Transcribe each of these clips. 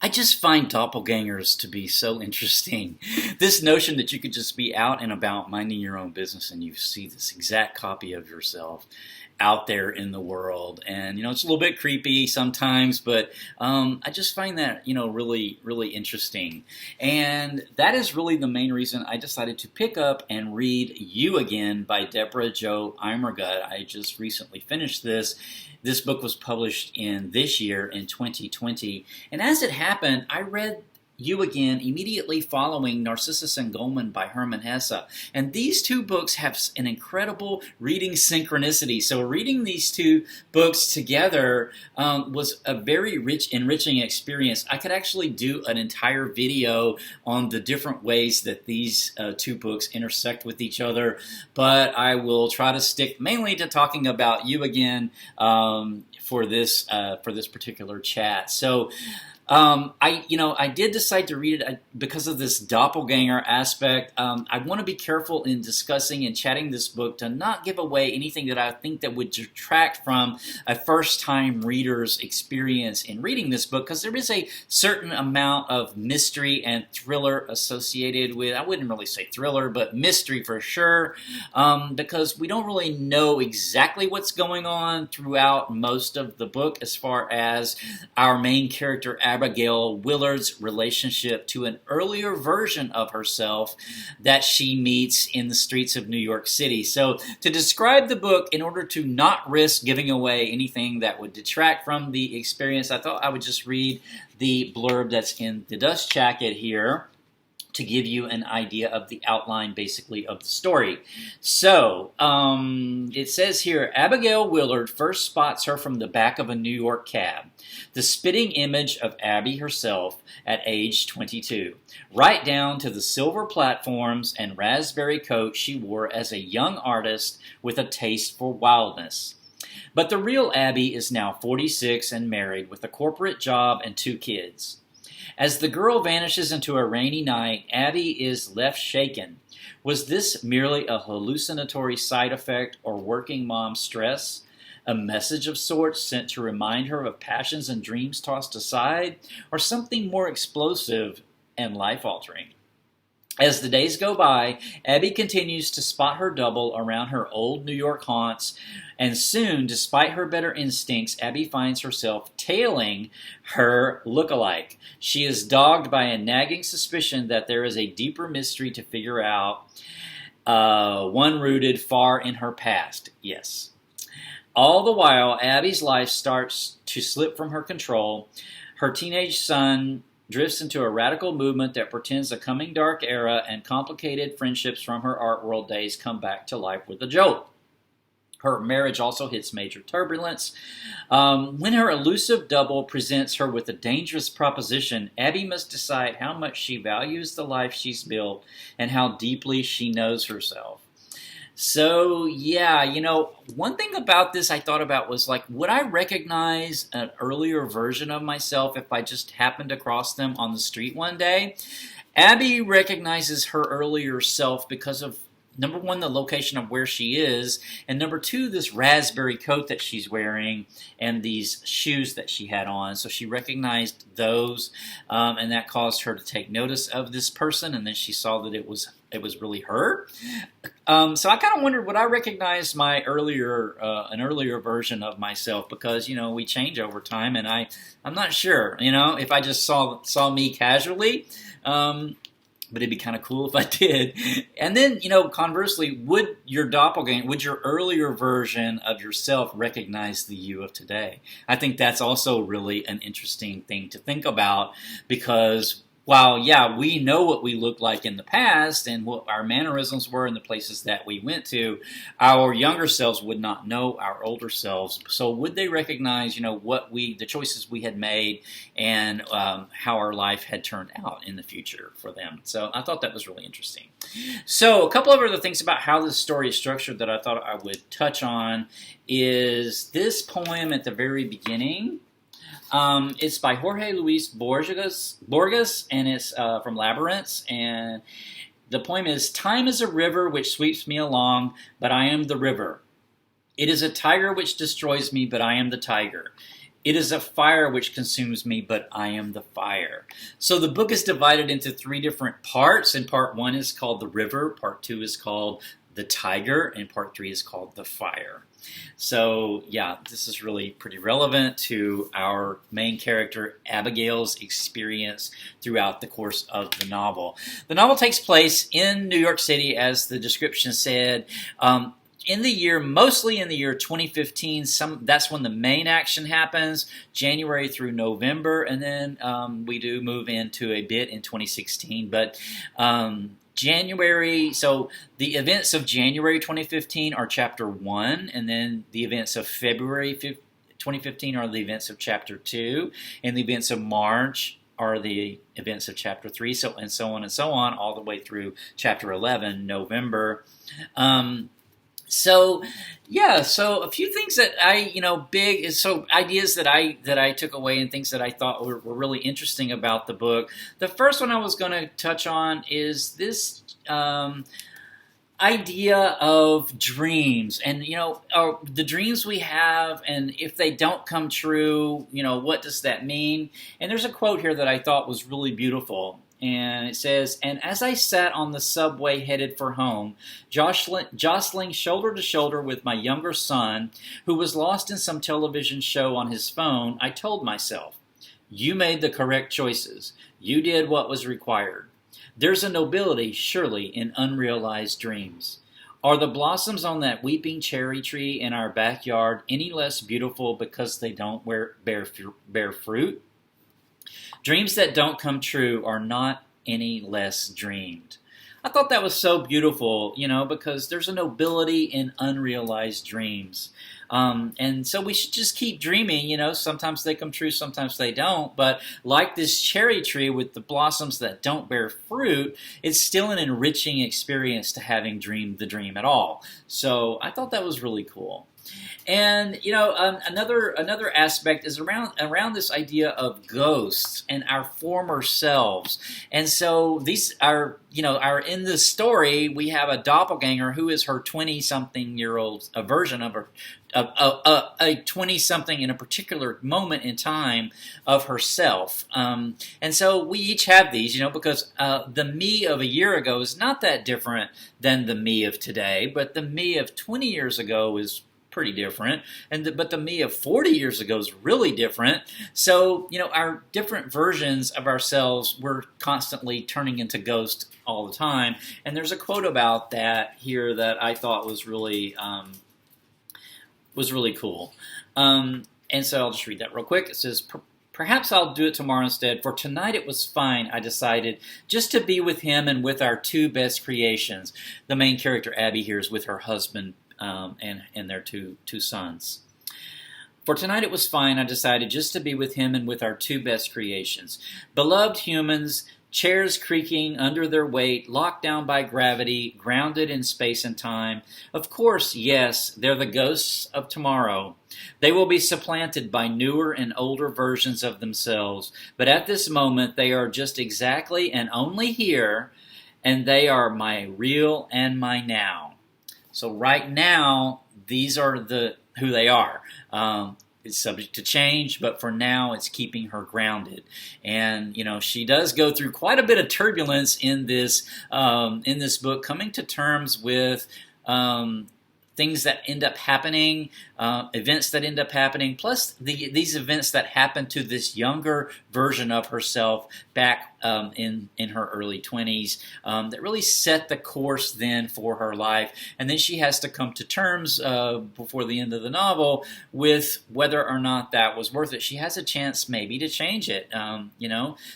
I just find doppelgangers to be so interesting. This notion that you could just be out and about minding your own business and you see this exact copy of yourself out there in the world. And, it's a little bit creepy sometimes, but I just find that, really, really interesting. And that is really the main reason I decided to pick up and read You Again by Debra Jo Immergut. I just recently finished this. This book was published in this year, in 2020. And as it happened, I read You Again immediately following Narcissus and Goldmund by Hermann Hesse. And these two books have an incredible reading synchronicity. So reading these two books together was a very enriching experience. I could actually do an entire video on the different ways that these two books intersect with each other, but I will try to stick mainly to talking about You Again for this particular chat. So I did decide to read it because of this doppelganger aspect. I want to be careful in discussing and chatting this book to not give away anything that I think that would detract from a first-time reader's experience in reading this book, because there is a certain amount of mystery and thriller associated with, I wouldn't really say thriller, but mystery for sure, because we don't really know exactly what's going on throughout most of the book as far as our main character, Abigail Willard's relationship to an earlier version of herself that she meets in the streets of New York City. So to describe the book, in order to not risk giving away anything that would detract from the experience, I thought I would just read the blurb that's in the dust jacket here to give you an idea of the outline, basically, of the story. So, it says here, Abigail Willard first spots her from the back of a New York cab, the spitting image of Abby herself at age 22, right down to the silver platforms and raspberry coat she wore as a young artist with a taste for wildness. But the real Abby is now 46 and married with a corporate job and 2 kids. As the girl vanishes into a rainy night, Abby is left shaken. Was this merely a hallucinatory side effect or working mom stress? A message of sorts sent to remind her of passions and dreams tossed aside? Or something more explosive and life-altering? As the days go by, Abby continues to spot her double around her old New York haunts, and soon, despite her better instincts, Abby finds herself tailing her look-alike. She is dogged by a nagging suspicion that there is a deeper mystery to figure out, one rooted far in her past. Yes. All the while, Abby's life starts to slip from her control. Her teenage son drifts into a radical movement that pretends a coming dark era, and complicated friendships from her art world days come back to life with a jolt. Her marriage also hits major turbulence. When her elusive double presents her with a dangerous proposition, Abby must decide how much she values the life she's built and how deeply she knows herself. So, yeah, one thing about this I thought about was, would I recognize an earlier version of myself if I just happened across them on the street one day? Abby recognizes her earlier self because of, number one, the location of where she is, and number two, this raspberry coat that she's wearing and these shoes that she had on. So she recognized those, and that caused her to take notice of this person, and then she saw that it was really her. So I kind of wondered, would I recognize my an earlier version of myself? Because, we change over time, and I'm not sure, if I just saw me casually, but it'd be kind of cool if I did. And then, conversely, would your doppelganger, would your earlier version of yourself recognize the you of today? I think that's also really an interesting thing to think about, because while, yeah, we know what we looked like in the past and what our mannerisms were in the places that we went to, our younger selves would not know our older selves. So would they recognize, the choices we had made and how our life had turned out in the future for them? So I thought that was really interesting. So a couple of other things about how this story is structured that I thought I would touch on is this poem at the very beginning. It's by Jorge Luis Borges, and it's from Labyrinths, and the poem is, "Time is a river which sweeps me along, but I am the river. It is a tiger which destroys me, but I am the tiger. It is a fire which consumes me, but I am the fire. So the book is divided into 3 different parts, and part 1 is called the river, part 2 is called the tiger, and part 3 is called the fire. So yeah, this is really pretty relevant to our main character Abigail's experience throughout the course of the novel. The novel takes place in New York City, as the description said. Mostly in the year 2015, that's when the main action happens, January through November, and then we do move into a bit in 2016. But so the events of January 2015 are chapter 1, and then the events of February 2015 are the events of chapter 2, and the events of March are the events of chapter 3, so on, all the way through chapter 11, November. So a few things that ideas that I took away and things that I thought were really interesting about the book. The first one I was going to touch on is this idea of dreams, and the dreams we have, and if they don't come true, what does that mean? And there's a quote here that I thought was really beautiful. And it says, "And as I sat on the subway headed for home, jostling shoulder to shoulder with my younger son, who was lost in some television show on his phone, I told myself, you made the correct choices. You did what was required. There's a nobility, surely, in unrealized dreams. Are the blossoms on that weeping cherry tree in our backyard any less beautiful because they don't bear fruit? Dreams that don't come true are not any less dreamed." I thought that was so beautiful, because there's a nobility in unrealized dreams. And so we should just keep dreaming, sometimes they come true, sometimes they don't. But like this cherry tree with the blossoms that don't bear fruit, it's still an enriching experience to having dreamed the dream at all. So I thought that was really cool. And another aspect is around this idea of ghosts and our former selves. And so these are in this story we have a doppelganger who is her 20-something-year-old version of her, a 20-something in a particular moment in time of herself. And so we each have these, because the me of a year ago is not that different than the me of today, but the me of 20 years ago is pretty different, but the me of 40 years ago is really different. So, our different versions of ourselves, we're constantly turning into ghosts all the time. And there's a quote about that here that I thought was really cool. And so I'll just read that real quick. It says, "Perhaps I'll do it tomorrow instead. For tonight it was fine, I decided, just to be with him and with our 2 best creations." The main character, Abby, here is with her husband and their two sons. "For tonight it was fine, I decided, just to be with him and with our 2 best creations. Beloved humans, chairs creaking under their weight, locked down by gravity, grounded in space and time. Of course, yes, they're the ghosts of tomorrow. They will be supplanted by newer and older versions of themselves. But at this moment, they are just exactly and only here, and they are my real and my now." So right now, these are who they are. It's subject to change, but for now, it's keeping her grounded. And she does go through quite a bit of turbulence in this book, coming to terms with things that end up happening, events that end up happening, plus these events that happen to this younger version of herself back in her early 20s that really set the course then for her life. And then she has to come to terms before the end of the novel with whether or not that was worth it. She has a chance maybe to change it,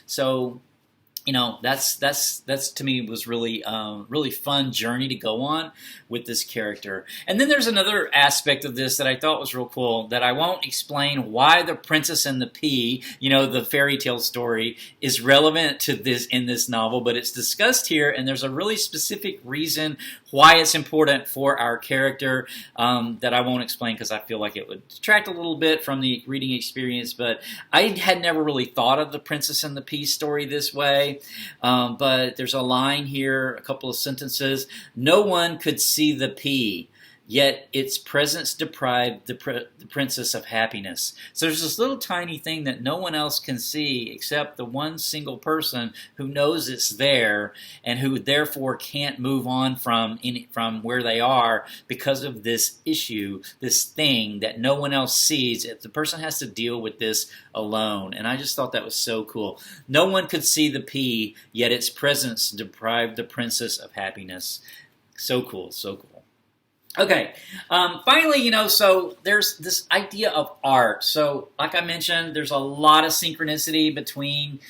So that's to me was really fun journey to go on with this character. And then there's another aspect of this that I thought was real cool, that I won't explain why The Princess and the Pea, the fairy tale story, is relevant to this in this novel, but it's discussed here, and there's a really specific reason why it's important for our character that I won't explain because I feel like it would detract a little bit from the reading experience. But I had never really thought of The Princess and the Pea story this way. But there's a line here, a couple of sentences. "No one could see the pea. yet its presence deprived the princess of happiness. So there's this little tiny thing that no one else can see except the one single person who knows it's there and who therefore can't move on from where they are because of this issue, this thing that no one else sees. The person has to deal with this alone. And I just thought that was so cool. No one could see the pea, yet its presence deprived the princess of happiness. So cool, so cool. Okay, finally, so there's this idea of art. So, like I mentioned, there's a lot of synchronicity between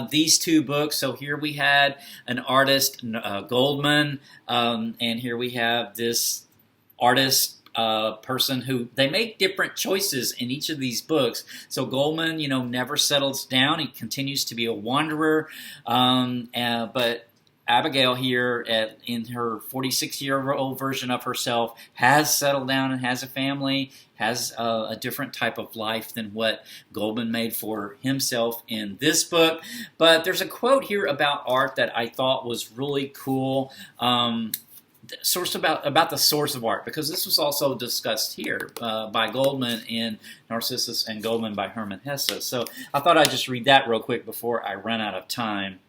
these two books. So here we had an artist, Goldman, and here we have this artist, person who they make different choices in each of these books. So Goldman, never settles down. He continues to be a wanderer, but Abigail here, in her 46-year-old version of herself, has settled down and has a family, has a different type of life than what Goldman made for himself in this book. But there's a quote here about art that I thought was really cool. Source about the source of art, because this was also discussed here by Goldman in Narcissus and Goldman by Hermann Hesse. So I thought I'd just read that real quick before I run out of time.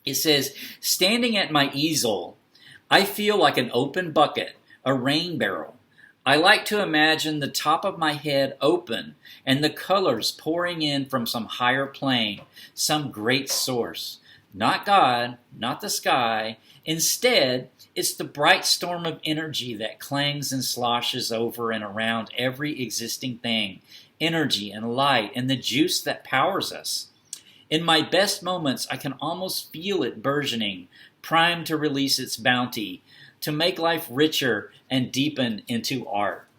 It says, "Standing at my easel, I feel like an open bucket, a rain barrel. I like to imagine the top of my head open and the colors pouring in from some higher plane, some great source. Not God, not the sky. Instead, it's the bright storm of energy that clangs and sloshes over and around every existing thing. Energy and light and the juice that powers us. In my best moments, I can almost feel it burgeoning, primed to release its bounty, to make life richer and deepen into art."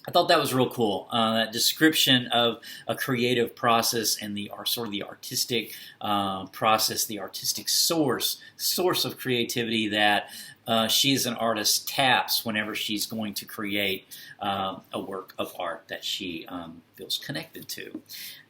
I thought that was real cool. That description of a creative process and the artistic process, the artistic source of creativity that she as an artist taps whenever she's going to create a work of art that she feels connected to.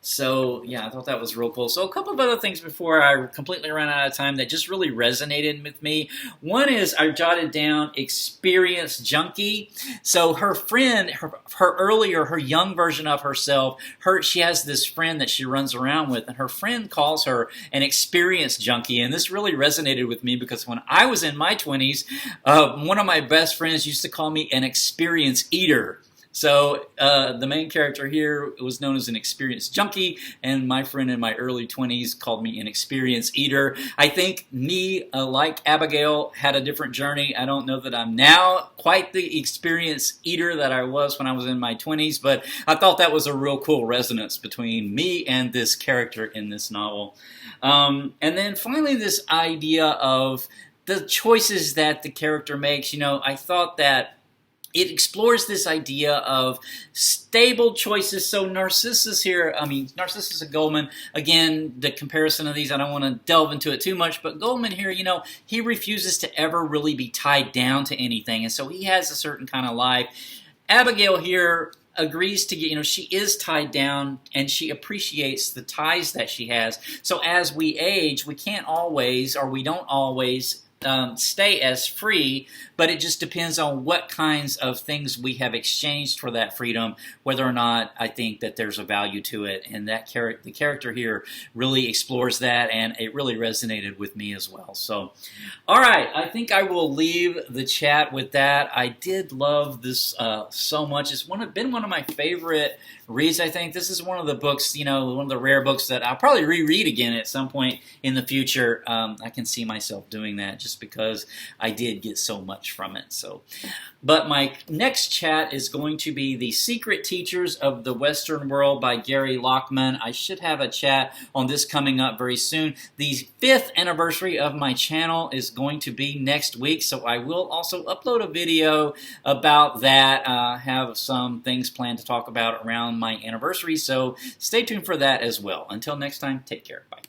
So, yeah, I thought that was real cool. So a couple of other things before I completely ran out of time that just really resonated with me. One is I jotted down experience junkie. So her friend, her young version of herself, she has this friend that she runs around with, and her friend calls her an experience junkie. And this really resonated with me because when I was in my 20s, one of my best friends used to call me an experience eater. So the main character here was known as an experience junkie, and my friend in my early 20s called me an experience eater. I think me, like Abigail, had a different journey. I don't know that I'm now quite the experience eater that I was when I was in my 20s, but I thought that was a real cool resonance between me and this character in this novel. And then finally, this idea of the choices that the character makes. I thought that it explores this idea of stable choices. So Narcissus and Goldman, again, the comparison of these, I don't want to delve into it too much, but Goldman here, he refuses to ever really be tied down to anything, and so he has a certain kind of life. Abigail here agrees to get, she is tied down, and she appreciates the ties that she has. So as we age, we can't always, or we don't always, stay as free, but it just depends on what kinds of things we have exchanged for that freedom, whether or not I think that there's a value to it. And the character here really explores that, and it really resonated with me as well. So, all right, I think I will leave the chat with that. I did love this so much. It's been one of my favorite reads, I think. This is one of the books, one of the rare books that I'll probably reread again at some point in the future. I can see myself doing that just because I did get so much from it. So, but my next chat is going to be The Secret Teachers of the Western World by Gary Lachman. I should have a chat on this coming up very soon. The 5th anniversary of my channel is going to be next week, so I will also upload a video about that. Have some things planned to talk about around my anniversary, so stay tuned for that as well. Until next time, take care. Bye.